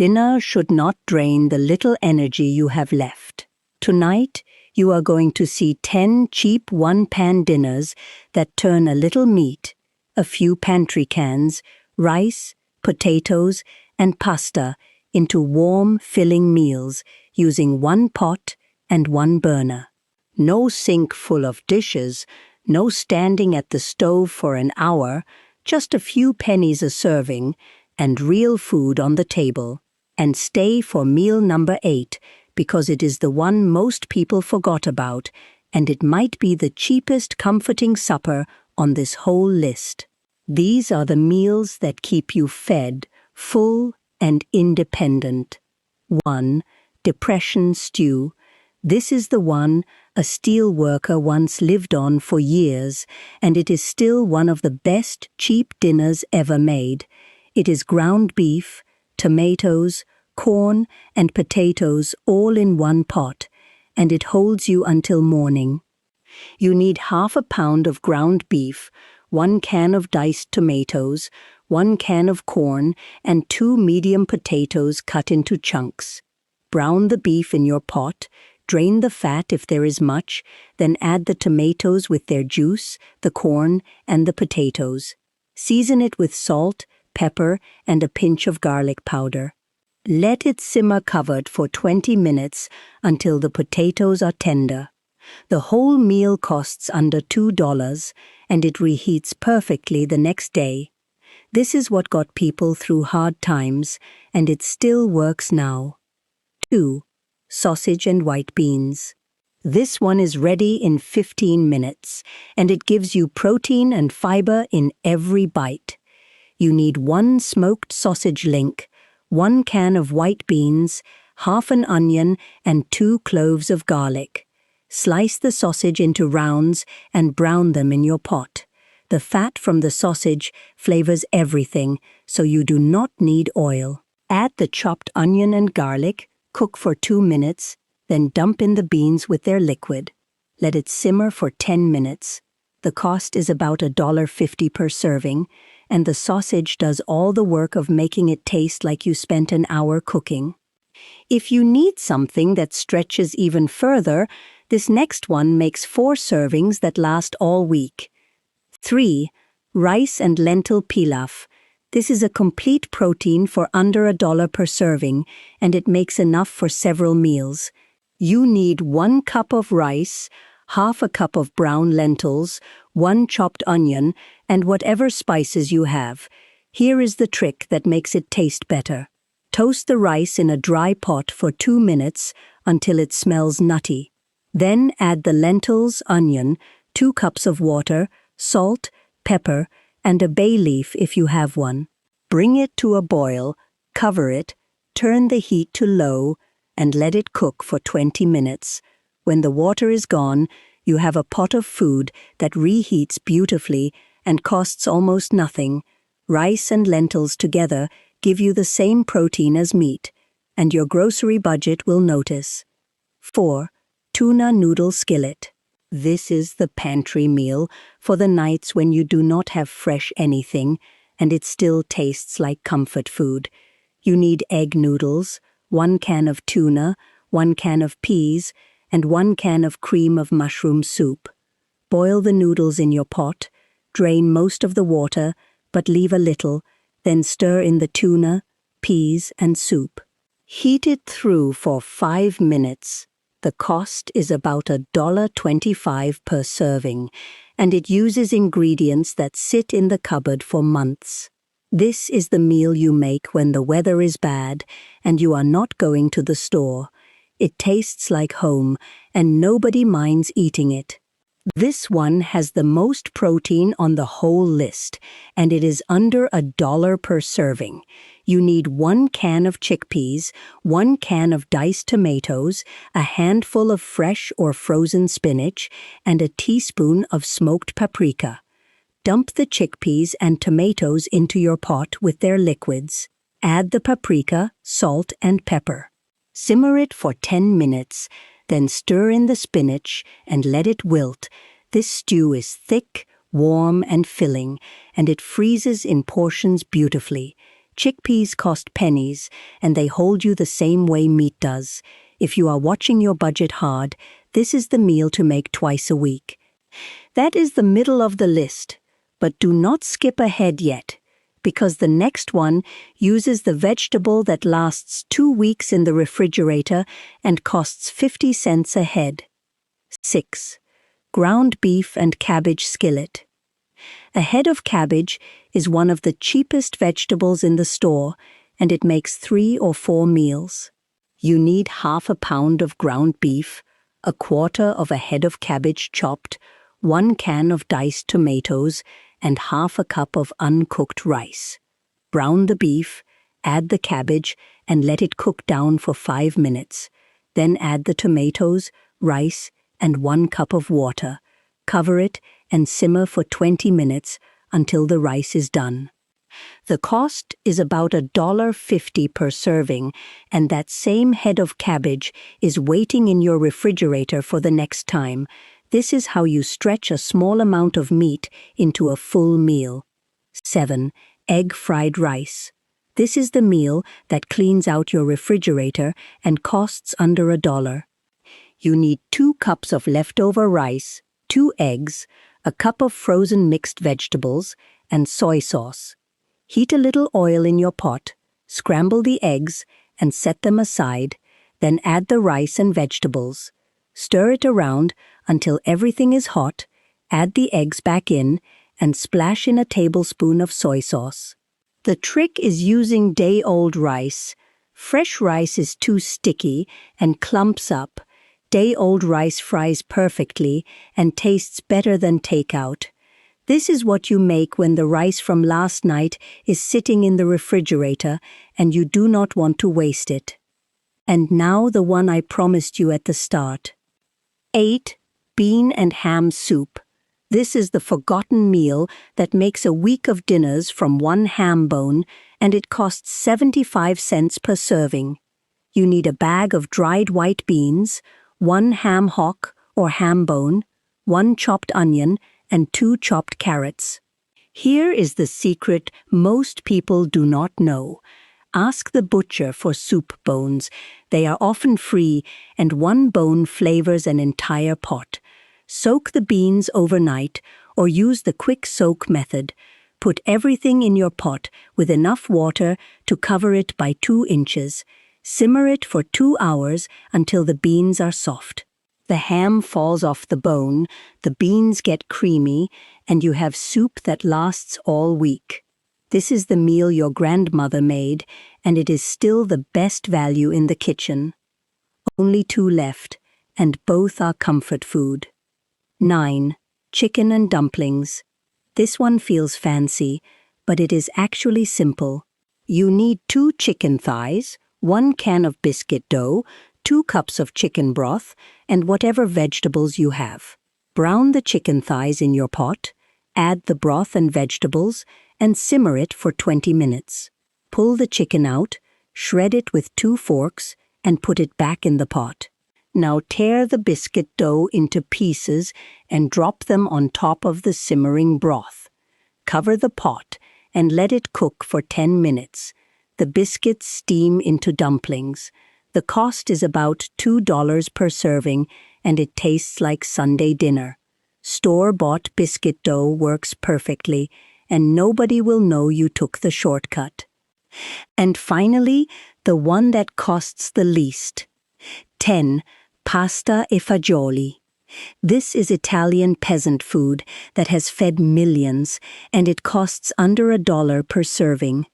Dinner should not drain the little energy you have left. Tonight, you are going to see 10 cheap one-pan dinners that turn a little meat, a few pantry cans, rice, potatoes, and pasta into warm, filling meals using one pot and one burner. No sink full of dishes, no standing at the stove for an hour, just a few pennies a serving, and real food on the table. And stay for meal number 8, because it is the one most people forgot about, and it might be the cheapest comforting supper on this whole list. These are the meals that keep you fed, full, and independent. 1. Depression stew. This is the one a steel worker once lived on for years, and it is still one of the best cheap dinners ever made. It is ground beef, tomatoes, corn, and potatoes all in one pot, and it holds you until morning. You need half a pound of ground beef, 1 can of diced tomatoes, 1 can of corn, and 2 medium potatoes cut into chunks. Brown the beef in your pot, drain the fat if there is much, then add the tomatoes with their juice, the corn, and the potatoes. Season it with salt, pepper, and a pinch of garlic powder. Let it simmer covered for 20 minutes until the potatoes are tender. The whole meal costs under $2, and it reheats perfectly the next day. This is what got people through hard times, and it still works now. 2. Sausage and white beans. This one is ready in 15 minutes, and it gives you protein and fiber in every bite. You need 1 smoked sausage link, 1 can of white beans, half an onion, and 2 cloves of garlic. Slice the sausage into rounds and brown them in your pot. The fat from the sausage flavors everything, so you do not need oil. Add the chopped onion and garlic, cook for 2 minutes, then dump in the beans with their liquid. Let it simmer for 10 minutes. The cost is about $1.50 per serving, and the sausage does all the work of making it taste like you spent an hour cooking. If you need something that stretches even further, this next one makes 4 servings that last all week. 3. Rice and lentil pilaf. This is a complete protein for under $1 per serving, and it makes enough for several meals. You need 1 cup of rice, half a cup of brown lentils, 1 chopped onion, and whatever spices you have. Here is the trick that makes it taste better. Toast the rice in a dry pot for 2 minutes until it smells nutty. Then add the lentils, onion, 2 cups of water, salt, pepper, and a bay leaf if you have one. Bring it to a boil, cover it, turn the heat to low, and let it cook for 20 minutes. When the water is gone, you have a pot of food that reheats beautifully and costs almost nothing. Rice and lentils together give you the same protein as meat, and your grocery budget will notice. 4. Tuna Noodle Skillet. This is the pantry meal for the nights when you do not have fresh anything, and it still tastes like comfort food. You need egg noodles, 1 can of tuna, 1 can of peas, and 1 can of cream of mushroom soup. Boil the noodles in your pot, drain most of the water, but leave a little, then stir in the tuna, peas, and soup. Heat it through for 5 minutes. The cost is about $1.25 per serving, and it uses ingredients that sit in the cupboard for months. This is the meal you make when the weather is bad and you are not going to the store. It tastes like home, and nobody minds eating it. This one has the most protein on the whole list, and it is under $1 per serving. You need 1 can of chickpeas, 1 can of diced tomatoes, a handful of fresh or frozen spinach, and a teaspoon of smoked paprika. Dump the chickpeas and tomatoes into your pot with their liquids. Add the paprika, salt, and pepper. Simmer it for 10 minutes, then stir in the spinach and let it wilt. This stew is thick, warm, and filling, and it freezes in portions beautifully. Chickpeas cost pennies, and they hold you the same way meat does. If you are watching your budget hard, this is the meal to make twice a week. That is the middle of the list, but do not skip ahead yet, because the next one uses the vegetable that lasts 2 weeks in the refrigerator and costs 50 cents a head. 6. Ground beef and cabbage skillet. A head of cabbage is one of the cheapest vegetables in the store, and it makes 3 or 4 meals. You need half a pound of ground beef, a quarter of a head of cabbage chopped, 1 can of diced tomatoes, and half a cup of uncooked rice. Brown the beef, add the cabbage, and let it cook down for 5 minutes. Then add the tomatoes, rice, and 1 cup of water. Cover it and simmer for 20 minutes until the rice is done. The cost is about $1.50 per serving, and that same head of cabbage is waiting in your refrigerator for the next time. This is how you stretch a small amount of meat into a full meal. 7. Egg fried rice. This is the meal that cleans out your refrigerator and costs under $1. You need 2 cups of leftover rice, 2 eggs, a cup of frozen mixed vegetables, and soy sauce. Heat a little oil in your pot, scramble the eggs, and set them aside, then add the rice and vegetables. Stir it around until everything is hot, add the eggs back in, and splash in a tablespoon of soy sauce. The trick is using day-old rice. Fresh rice is too sticky and clumps up. Day-old rice fries perfectly and tastes better than takeout. This is what you make when the rice from last night is sitting in the refrigerator and you do not want to waste it. And now the one I promised you at the start. 8. Bean and ham soup. This is the forgotten meal that makes a week of dinners from 1 ham bone, and it costs 75 cents per serving. You need a bag of dried white beans, 1 ham hock or ham bone, 1 chopped onion, and 2 chopped carrots. Here is the secret most people do not know. Ask the butcher for soup bones. They are often free, and 1 bone flavors an entire pot. Soak the beans overnight or use the quick soak method. Put everything in your pot with enough water to cover it by 2 inches. Simmer it for 2 hours until the beans are soft. The ham falls off the bone, the beans get creamy, and you have soup that lasts all week. This is the meal your grandmother made, and it is still the best value in the kitchen. Only 2 left, and both are comfort food. 9. Chicken and dumplings. This one feels fancy, but it is actually simple. You need 2 chicken thighs, 1 can of biscuit dough, 2 cups of chicken broth, and whatever vegetables you have. Brown the chicken thighs in your pot, add the broth and vegetables, and simmer it for 20 minutes. Pull the chicken out, shred it with 2 forks, and put it back in the pot. Now tear the biscuit dough into pieces and drop them on top of the simmering broth. Cover the pot and let it cook for 10 minutes. The biscuits steam into dumplings. The cost is about $2 per serving, and it tastes like Sunday dinner. Store-bought biscuit dough works perfectly, and nobody will know you took the shortcut. And finally, the one that costs the least. 10. Pasta e fagioli. This is Italian peasant food that has fed millions, and it costs under $1 per serving.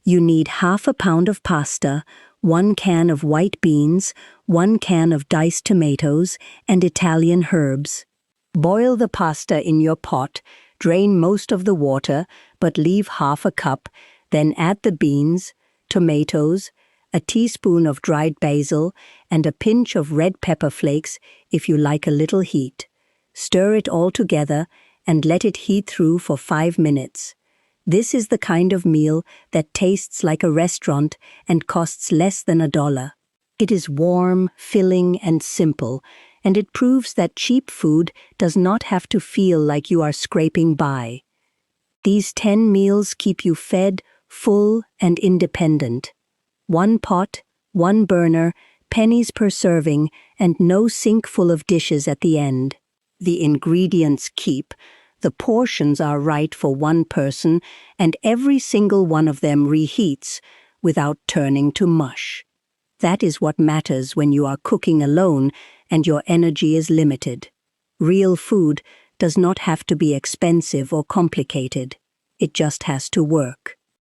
You need half a pound of pasta, 1 can of white beans, 1 can of diced tomatoes, and Italian herbs. Boil the pasta in your pot, drain most of the water, but leave half a cup, then add the beans, tomatoes, a teaspoon of dried basil, and a pinch of red pepper flakes if you like a little heat. Stir it all together and let it heat through for 5 minutes. This is the kind of meal that tastes like a restaurant and costs less than $1. It is warm, filling, and simple, and it proves that cheap food does not have to feel like you are scraping by. These 10 meals keep you fed, full and independent. One pot, one burner, pennies per serving, and no sink full of dishes at the end. The ingredients keep, the portions are right for one person, and every single one of them reheats without turning to mush. That is what matters when you are cooking alone and your energy is limited. Real food does not have to be expensive or complicated. It just has to work.